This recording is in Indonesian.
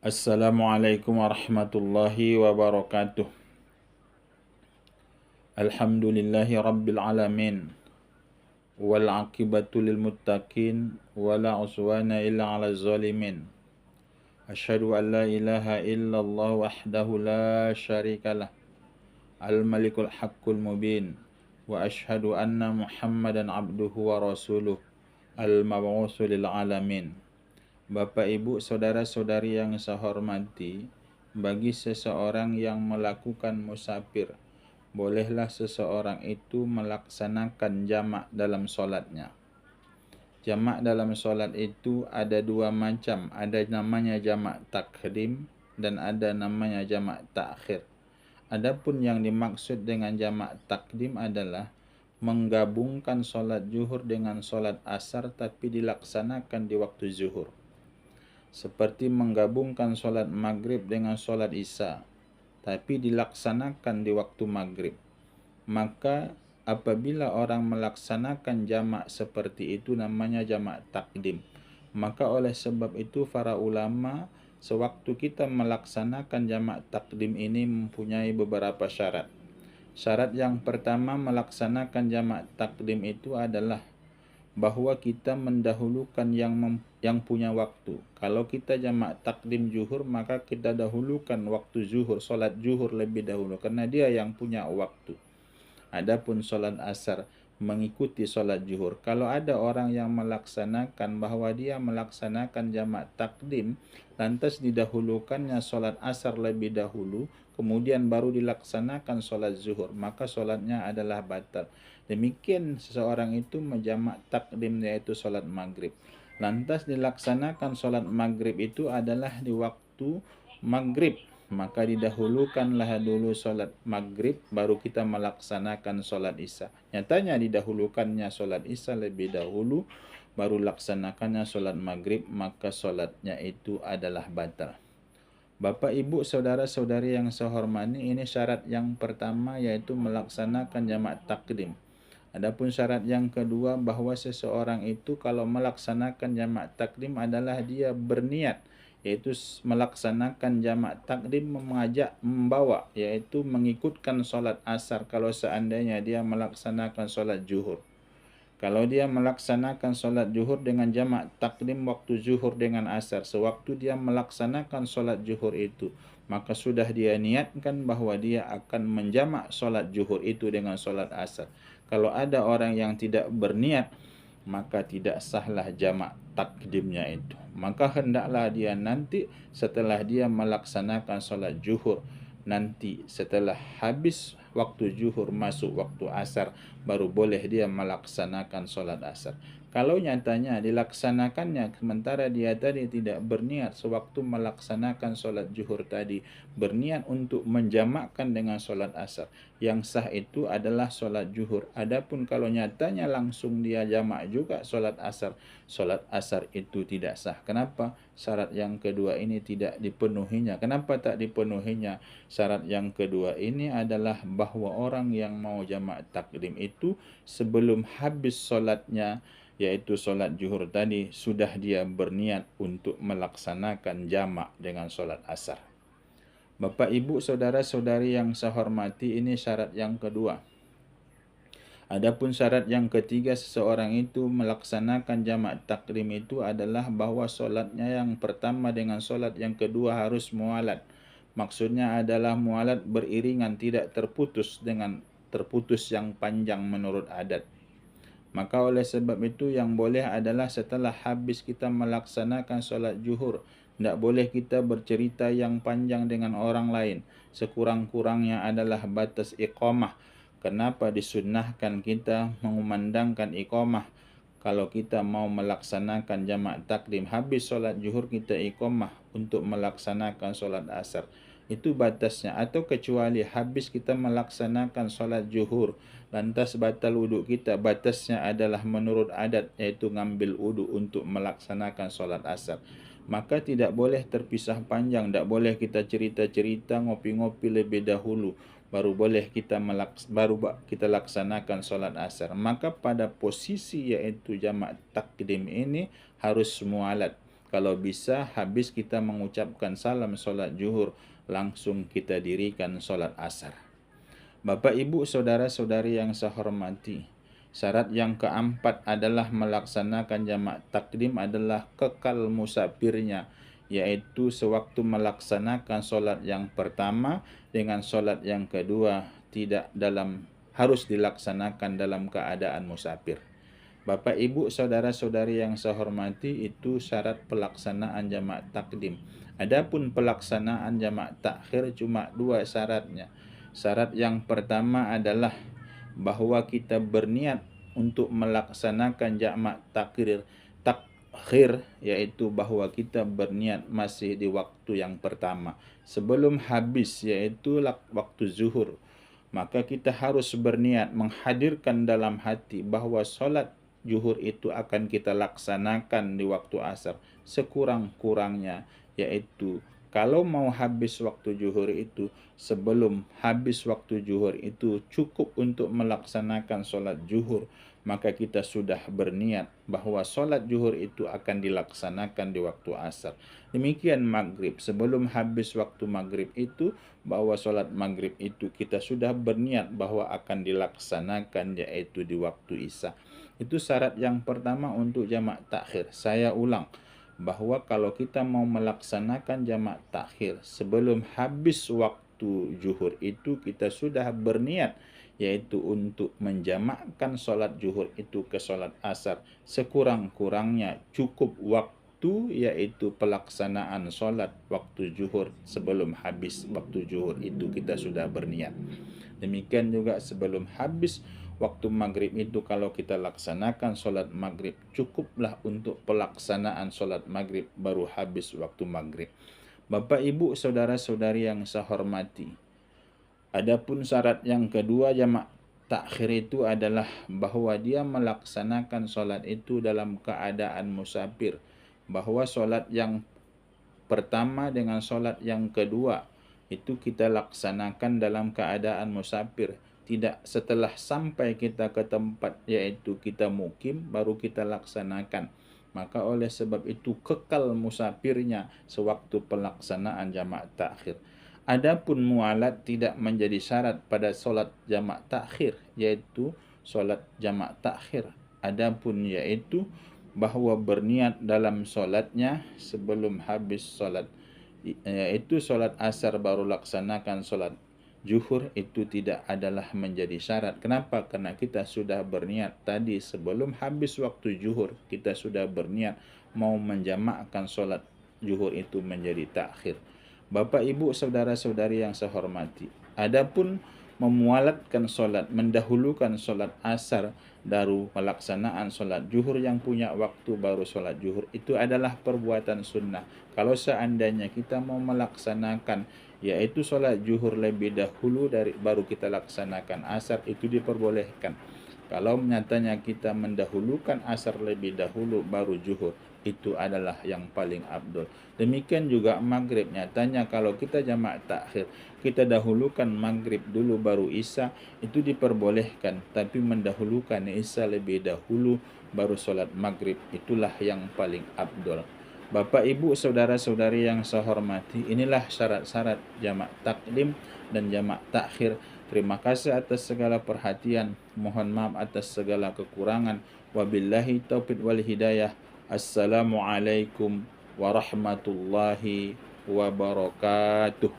Assalamualaikum warahmatullahi wabarakatuh. Alhamdulillahi rabbil alamin. Wal aqibatu lil muttaqin wala uswana illa 'alal zalimin. Asyhadu an la ilaha illallah wahdahu la syarikalah. Al malikul haqqul mubin. Wa asyhadu anna Muhammadan abduhu wa rasuluh. Al mab'utsu lil alamin. Bapak, Ibu, saudara-saudari yang saya hormati, bagi seseorang yang melakukan musafir, bolehlah seseorang itu melaksanakan jamak dalam solatnya. Jamak dalam solat itu ada dua macam, ada namanya jamak takdim dan ada namanya jamak takhir. Adapun yang dimaksud dengan jamak takdim adalah menggabungkan solat zuhur dengan solat asar tapi dilaksanakan di waktu zuhur. Seperti menggabungkan solat maghrib dengan solat isya, tapi dilaksanakan di waktu maghrib. Maka apabila orang melaksanakan jamak seperti itu namanya jamak takdim. Maka oleh sebab itu para ulama sewaktu kita melaksanakan jamak takdim ini mempunyai beberapa syarat. Syarat yang pertama melaksanakan jamak takdim itu adalah bahwa kita mendahulukan yang punya waktu. Kalau kita jamak takdim zuhur, maka kita dahulukan waktu zuhur, solat zuhur lebih dahulu karena dia yang punya waktu. Adapun solat asar mengikuti solat zuhur. Kalau ada orang yang melaksanakan bahwa dia melaksanakan jamak takdim, lantas didahulukannya solat asar lebih dahulu, kemudian baru dilaksanakan solat zuhur, maka solatnya adalah batal. Demikian seseorang itu menjamak takdim yaitu solat maghrib. Lantas dilaksanakan solat maghrib itu adalah di waktu maghrib, maka didahulukanlah dulu solat maghrib baru kita melaksanakan solat isya. Nyatanya didahulukannya solat isya lebih dahulu baru laksanakannya solat maghrib, maka solatnya itu adalah batal. Bapak, Ibu, saudara-saudari yang saya hormati, ini syarat yang pertama yaitu melaksanakan jamak takdim. Adapun syarat yang kedua bahwa seseorang itu kalau melaksanakan jamak takdim adalah dia berniat, yaitu melaksanakan jamak takdim membawa, yaitu mengikutkan solat asar kalau seandainya dia melaksanakan solat zuhur. Kalau dia melaksanakan solat zuhur dengan jamak takdim waktu zuhur dengan asar, sewaktu dia melaksanakan solat zuhur itu, maka sudah dia niatkan bahwa dia akan menjamak solat zuhur itu dengan solat asar. Kalau ada orang yang tidak berniat, maka tidak sahlah jamak takdimnya itu. Maka hendaklah dia nanti setelah dia melaksanakan solat zuhur, nanti setelah habis waktu zuhur masuk waktu asar, baru boleh dia melaksanakan solat asar. Kalau nyatanya dilaksanakannya sementara dia tadi tidak berniat sewaktu melaksanakan solat zuhur tadi, berniat untuk menjamakkan dengan solat asar, yang sah itu adalah solat zuhur. Adapun kalau nyatanya langsung dia jamak juga solat asar itu tidak sah. Kenapa? Syarat yang kedua ini tidak dipenuhinya. Kenapa tak dipenuhinya? Syarat yang kedua ini adalah bahwa orang yang mau jamak takdim itu sebelum habis solatnya, yaitu solat zuhur tadi, sudah dia berniat untuk melaksanakan jamak dengan solat asar. Bapak, Ibu, saudara-saudari yang saya hormati, ini syarat yang kedua. Adapun syarat yang ketiga seseorang itu melaksanakan jamak takdim itu adalah bahwa solatnya yang pertama dengan solat yang kedua harus mualat. Maksudnya adalah mualat beriringan, tidak terputus yang panjang menurut adat. Maka oleh sebab itu yang boleh adalah setelah habis kita melaksanakan solat zuhur, tidak boleh kita bercerita yang panjang dengan orang lain. Sekurang-kurangnya adalah batas iqamah. Kenapa disunnahkan kita mengumandangkan iqamah? Kalau kita mau melaksanakan jamak takdim, habis solat zuhur kita iqamah untuk melaksanakan solat asar. Itu batasnya. Atau kecuali habis kita melaksanakan solat zuhur, lantas batal wuduk kita, batasnya adalah menurut adat, yaitu ngambil wuduk untuk melaksanakan solat asar. Maka tidak boleh terpisah panjang, tidak boleh kita cerita-cerita, ngopi-ngopi lebih dahulu, baru boleh kita laksanakan solat asar. Maka pada posisi yaitu jamak takdim ini harus mualat. Kalau bisa habis kita mengucapkan salam sholat zuhur, langsung kita dirikan sholat asar. Bapak Ibu saudara-saudari yang saya hormati, syarat yang keempat adalah melaksanakan jamak takdim adalah kekal musafirnya, yaitu sewaktu melaksanakan sholat yang pertama dengan sholat yang kedua harus dilaksanakan dalam keadaan musafir. Bapak Ibu saudara-saudari yang saya hormati, itu syarat pelaksanaan jamak takdim. Adapun pelaksanaan jamak takhir cuma dua syaratnya. Syarat yang pertama adalah bahwa kita berniat untuk melaksanakan jamak takhir, yaitu bahwa kita berniat masih di waktu yang pertama sebelum habis, yaitu waktu zuhur. Maka kita harus berniat menghadirkan dalam hati bahwa sholat zuhur itu akan kita laksanakan di waktu asar sekurang-kurangnya, yaitu kalau mau habis waktu zuhur itu, sebelum habis waktu zuhur itu cukup untuk melaksanakan sholat zuhur, maka kita sudah berniat bahwa sholat zuhur itu akan dilaksanakan di waktu asar. Demikian maghrib, sebelum habis waktu maghrib itu, bahwa sholat maghrib itu kita sudah berniat bahwa akan dilaksanakan, yaitu di waktu isya. Itu syarat yang pertama untuk jamak takhir. Saya ulang, bahwa kalau kita mau melaksanakan jamak takhir sebelum habis waktu zuhur itu, kita sudah berniat yaitu untuk menjamakkan sholat zuhur itu ke sholat asar sekurang-kurangnya cukup waktu, yaitu pelaksanaan sholat waktu zuhur sebelum habis waktu zuhur itu kita sudah berniat. Demikian juga sebelum habis waktu maghrib itu, kalau kita laksanakan sholat maghrib, cukuplah untuk pelaksanaan sholat maghrib baru habis waktu maghrib. Bapak Ibu saudara-saudari yang saya hormati, adapun syarat yang kedua jamak takhir itu adalah bahwa dia melaksanakan sholat itu dalam keadaan musafir, bahwa sholat yang pertama dengan sholat yang kedua itu kita laksanakan dalam keadaan musafir, tidak setelah sampai kita ke tempat yaitu kita mukim baru kita laksanakan. Maka oleh sebab itu kekal musafirnya sewaktu pelaksanaan jamak takhir. Adapun mualat tidak menjadi syarat pada solat jamak takhir, yaitu solat jamak takhir. Adapun yaitu bahwa berniat dalam solatnya sebelum habis solat, yaitu solat asar baru laksanakan solat zuhur, itu tidak adalah menjadi syarat. Kenapa? Karena kita sudah berniat tadi sebelum habis waktu zuhur, kita sudah berniat mau menjamakkan solat zuhur itu menjadi takhir. Bapak Ibu saudara-saudari yang saya hormati, adapun memualatkan solat, mendahulukan solat asar baru pelaksanaan solat zuhur yang punya waktu baru solat zuhur, itu adalah perbuatan sunnah. Kalau seandainya kita mau melaksanakan yaitu solat zuhur lebih dahulu baru kita laksanakan asar, itu diperbolehkan. Kalau nyatanya kita mendahulukan asar lebih dahulu baru zuhur, itu adalah yang paling afdol. Demikian juga maghrib, nyatanya kalau kita jamak takhir, kita dahulukan maghrib dulu baru isya, itu diperbolehkan. Tapi mendahulukan isya lebih dahulu baru solat maghrib, itulah yang paling afdol. Bapak Ibu saudara-saudari yang saya hormati, inilah syarat-syarat jamak takdim dan jamak takhir. Terima kasih atas segala perhatian. Mohon maaf atas segala kekurangan. Wabillahi taufiq wal hidayah. Assalamualaikum warahmatullahi wabarakatuh.